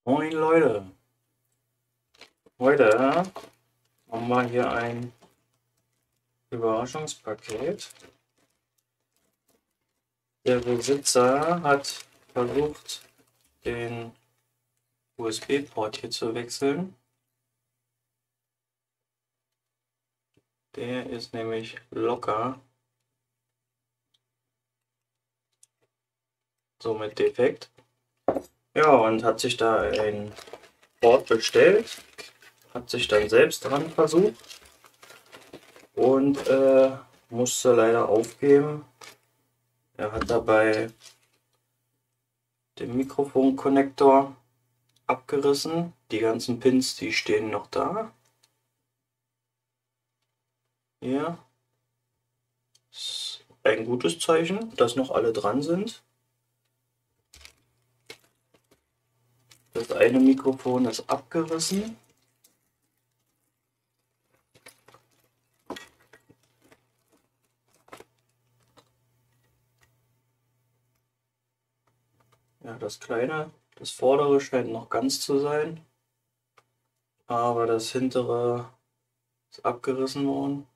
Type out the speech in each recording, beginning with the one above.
Moin Leute, heute haben wir hier ein Überraschungspaket. Der Besitzer hat versucht, den USB-Port hier zu wechseln. Der ist nämlich locker, somit defekt. Ja, und hat sich da ein Port bestellt, hat sich dann selbst dran versucht und musste leider aufgeben. Er hat dabei den Mikrofonkonnektor abgerissen. Die ganzen Pins, die stehen noch da. Hier ist ein gutes Zeichen, dass noch alle dran sind. Das eine Mikrofon ist abgerissen. Ja, das kleine, das vordere scheint noch ganz zu sein, aber das hintere ist abgerissen worden.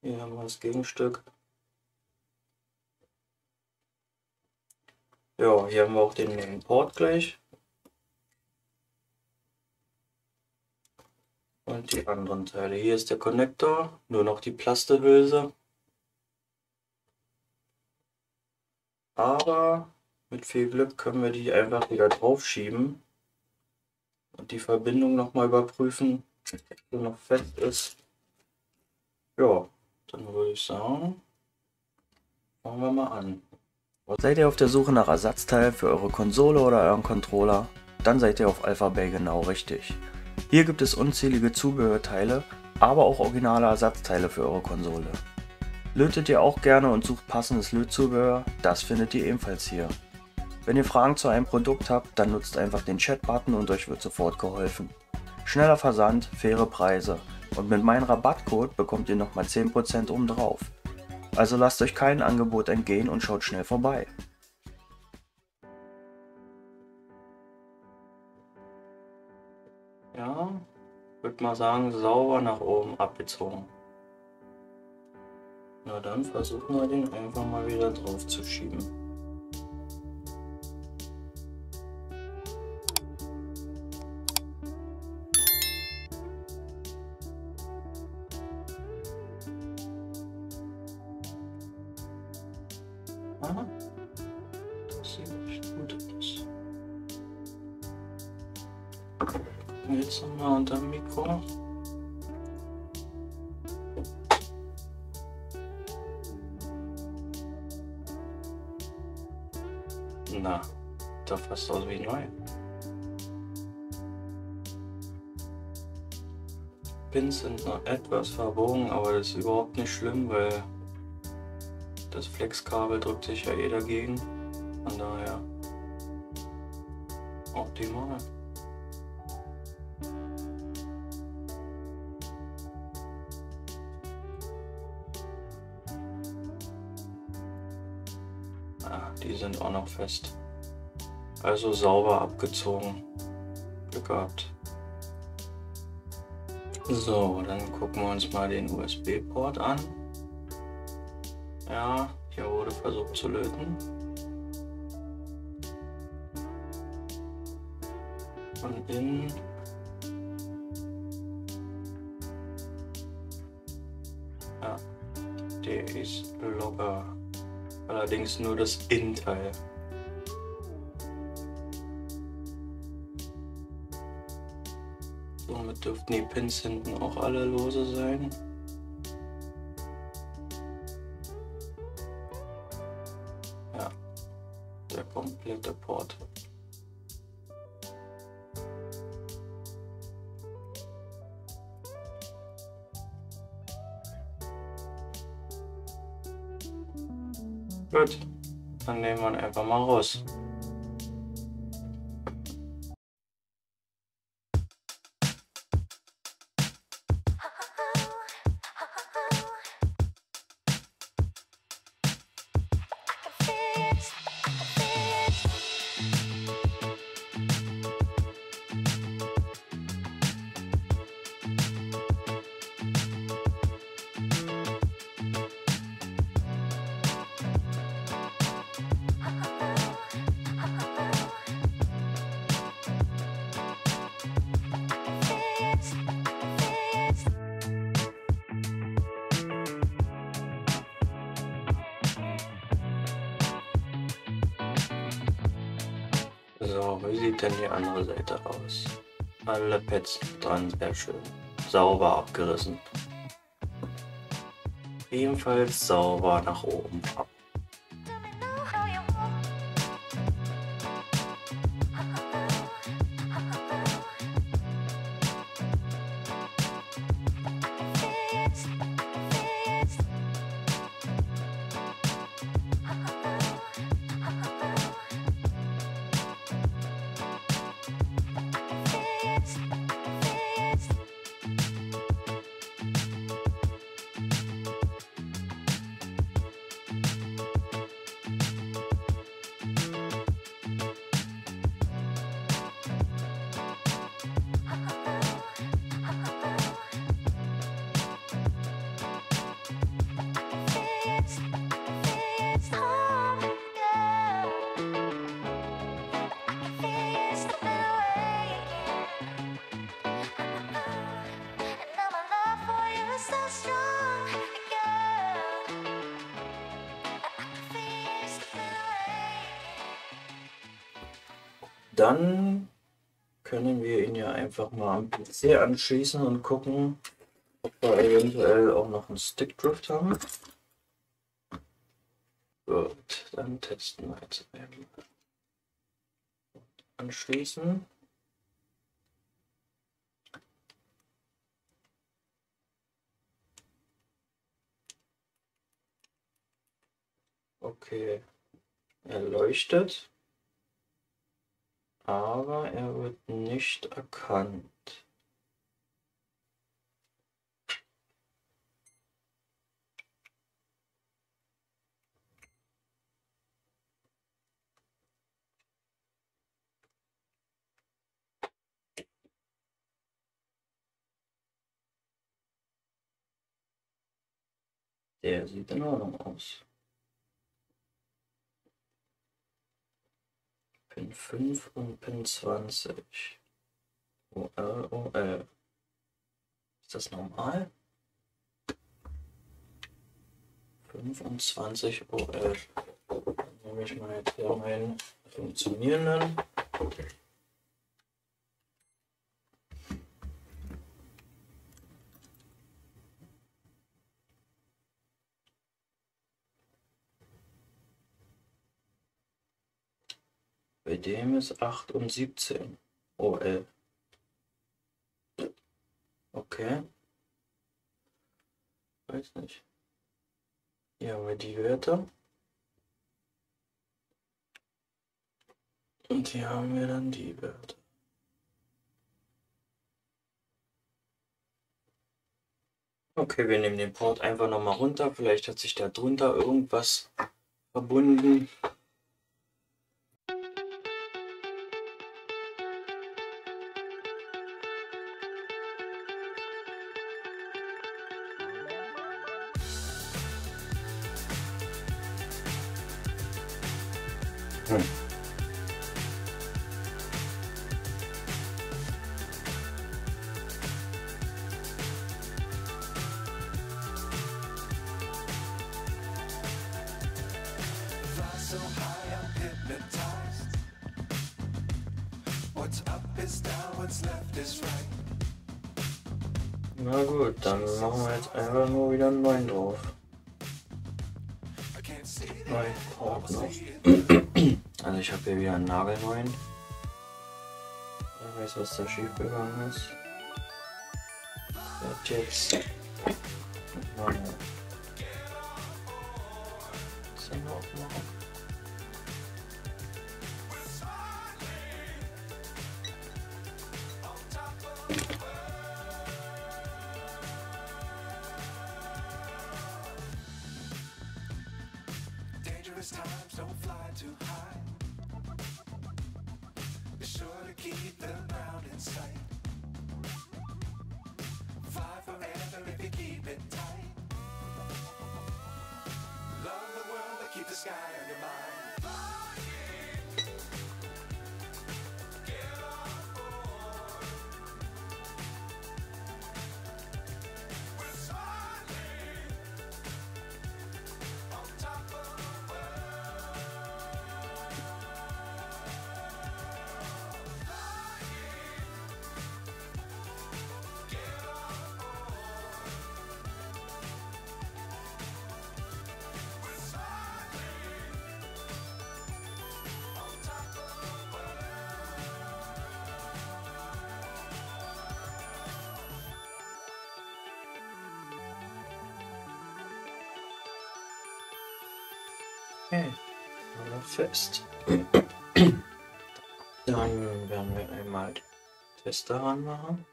Hier haben wir das Gegenstück. Ja, hier haben wir auch den Main Port gleich. Und die anderen Teile. Hier ist der Konnektor, nur noch die Plastehülse. Aber mit viel Glück können wir die einfach wieder drauf schieben und die Verbindung nochmal überprüfen, ob sie noch fest ist. Ja, dann würde ich sagen, fangen wir mal an. Seid ihr auf der Suche nach Ersatzteilen für eure Konsole oder euren Controller? Dann seid ihr auf Alphabay genau richtig. Hier gibt es unzählige Zubehörteile, aber auch originale Ersatzteile für eure Konsole. Lötet ihr auch gerne und sucht passendes Lötzubehör? Das findet ihr ebenfalls hier. Wenn ihr Fragen zu einem Produkt habt, dann nutzt einfach den Chat-Button und euch wird sofort geholfen. Schneller Versand, faire Preise und mit meinem Rabattcode bekommt ihr nochmal 10% obendrauf. Also lasst euch kein Angebot entgehen und schaut schnell vorbei. Ja, würde mal sagen, sauber nach oben abgezogen. Na dann versuchen wir den einfach mal wieder drauf zu schieben. Ah, das sieht echt gut aus. Jetzt haben wir unter dem Mikro. Na, sieht doch fast aus wie neu. Pins sind noch etwas verbogen, aber das ist überhaupt nicht schlimm, weil das Flexkabel drückt sich ja eh dagegen. Von daher optimal. Ah, die sind auch noch fest. Also sauber abgezogen. Glück gehabt. So, dann gucken wir uns mal den USB-Port an. Ja, hier wurde versucht zu löten. Von innen. Ja, der ist locker. Allerdings nur das Innenteil. Somit dürften die Pins hinten auch alle lose sein. Ja, der komplette Port. Gut, dann nehmen wir ihn einfach mal raus. So, wie sieht denn die andere Seite aus? Alle Pads dran, sehr schön. Sauber abgerissen. Ebenfalls sauber nach oben ab. Dann können wir ihn ja einfach mal am PC anschließen und gucken, ob wir eventuell auch noch einen Stickdrift haben. Gut, dann testen wir jetzt eben. Anschließen. Okay, er leuchtet, aber er wird nicht erkannt. Der sieht in Ordnung aus. Pin 5 und Pin 20. OL, OL. Ist das normal? 25 OL. Dann nehme ich mal jetzt hier meinen funktionierenden. Bei dem ist 8 und 17 OL. Okay. Weiß nicht. Hier haben wir die Werte. Und hier haben wir dann die Werte. Okay, wir nehmen den Port einfach nochmal runter. Vielleicht hat sich da drunter irgendwas verbunden. Na gut, dann machen wir jetzt einfach nur wieder einen neuen drauf. Neuen Port noch. Also ich habe hier wieder einen nagelneuen. Ich weiß, was da schief gegangen ist. Jetzt nochmal aufmachen. Times don't fly too high. Be sure to keep the ground in sight. Fly forever if you keep it tight. Love the world but keep the sky on your mind. Okay, aber fest. Dann werden wir einmal den Tester anmachen.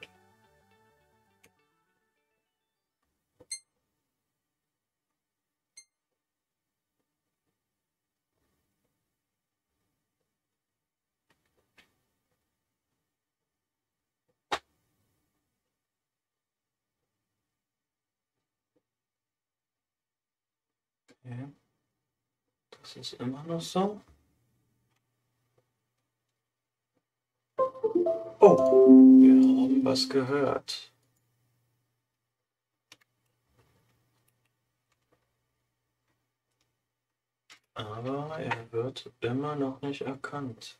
Okay. Das ist immer noch so. Oh, wir haben was gehört. Aber er wird immer noch nicht erkannt.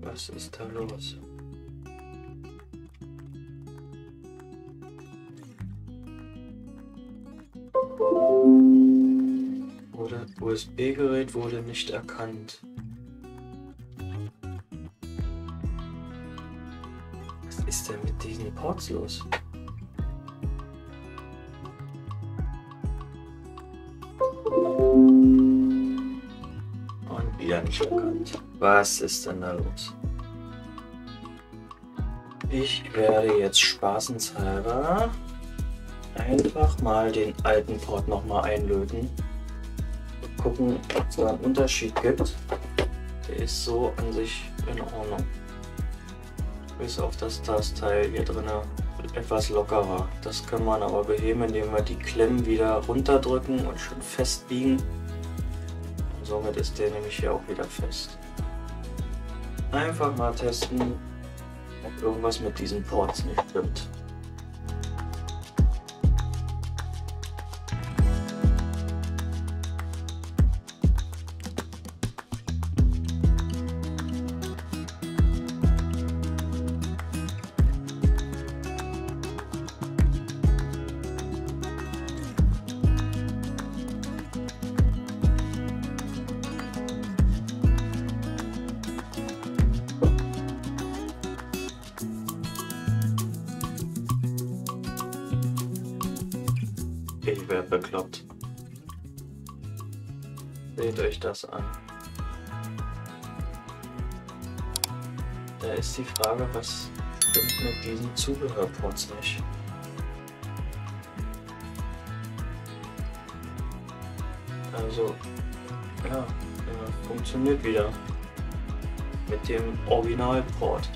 Was ist da los? USB-Gerät wurde nicht erkannt. Was ist denn mit diesen Ports los? Und wieder nicht erkannt. Was ist denn da los? Ich werde jetzt spaßenshalber einfach mal den alten Port nochmal einlöten. Gucken, ob es da einen Unterschied gibt. Der ist so an sich in Ordnung. Bis auf das Teil hier drin etwas lockerer. Das kann man aber beheben, indem wir die Klemmen wieder runterdrücken und schön festbiegen. Und somit ist der nämlich hier auch wieder fest. Einfach mal testen, ob irgendwas mit diesen Ports nicht stimmt. Ich werde bekloppt. Seht euch das an. Da ist die Frage, was stimmt mit diesen Zubehörports nicht? Also, ja, funktioniert wieder mit dem Originalport.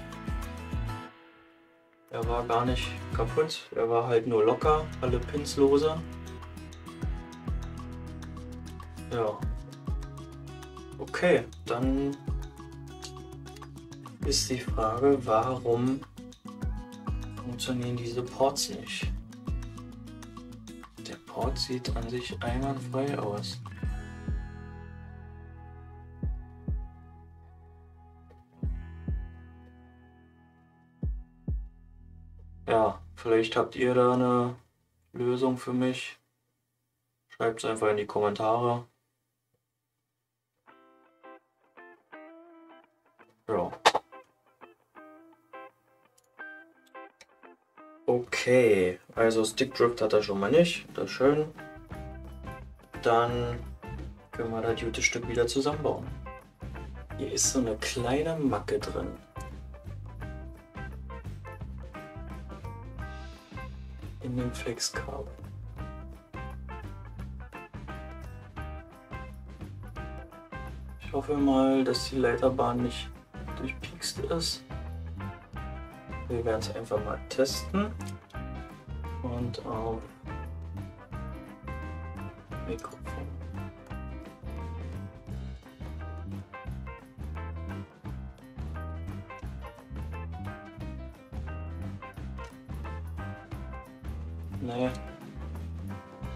Er war gar nicht kaputt, er war halt nur locker, alle Pins lose. Ja. Okay, dann ist die Frage, warum funktionieren diese Ports nicht? Der Port sieht an sich einwandfrei aus. Ja, vielleicht habt ihr da eine Lösung für mich. Schreibt es einfach in die Kommentare. Ja. Okay, also Stickdrift hat er schon mal nicht. Das ist schön. Dann können wir das gute Stück wieder zusammenbauen. Hier ist so eine kleine Macke drin. In dem Flexkabel. Ich hoffe mal, dass die Leiterbahn nicht durchpiekst ist. Wir werden es einfach mal testen und auf Mikrofon. Nee,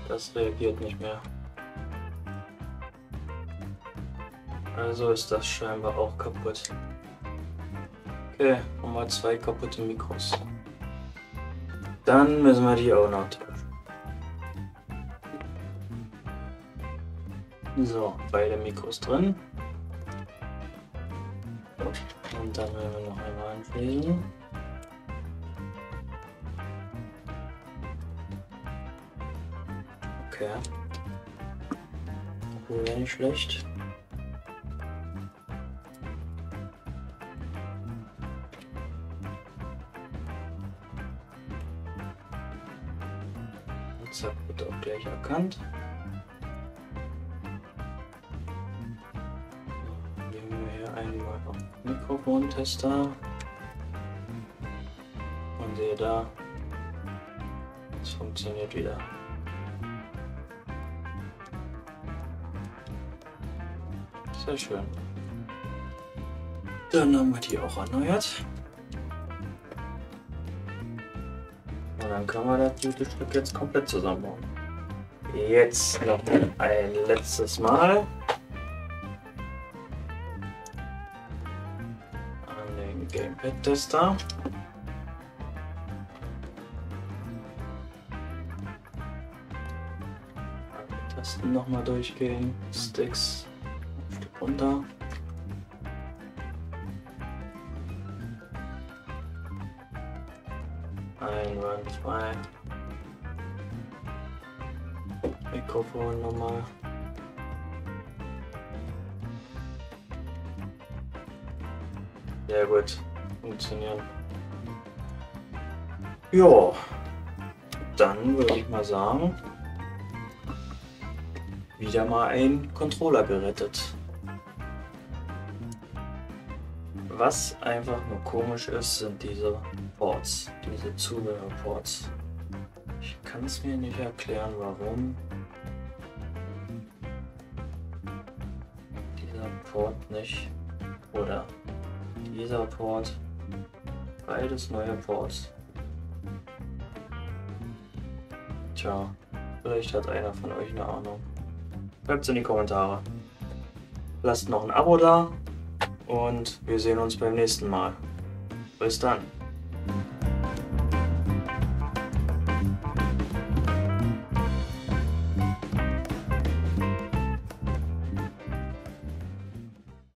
das reagiert nicht mehr. Also ist das scheinbar auch kaputt. Okay, haben wir 2 kaputte Mikros. Dann müssen wir die auch noch tauschen. So, beide Mikros drin. Dann werden wir noch einmal anschließen. Okay. Wäre nicht schlecht. Und zack, wird auch gleich erkannt. Nehmen wir hier einmal auf Mikrofontester. Und sehe da, es funktioniert wieder. Sehr schön. Dann haben wir die auch erneuert. Und dann können wir das gute Stück jetzt komplett zusammenbauen. Jetzt noch ein letztes Mal an den Gamepad-Tester. Tasten nochmal durchgehen, Sticks ein Stück runter. Einwand 2. Mikrofon nochmal. Sehr gut, funktionieren. Ja, dann würde ich mal sagen, wieder mal ein Controller gerettet. Was einfach nur komisch ist, sind diese Ports, diese Zubehörports. Ich kann es mir nicht erklären, warum dieser Port nicht oder dieser Port, beides neue Ports. Tja, vielleicht hat einer von euch eine Ahnung. Schreibt es in die Kommentare. Lasst noch ein Abo da und wir sehen uns beim nächsten Mal. Bis dann.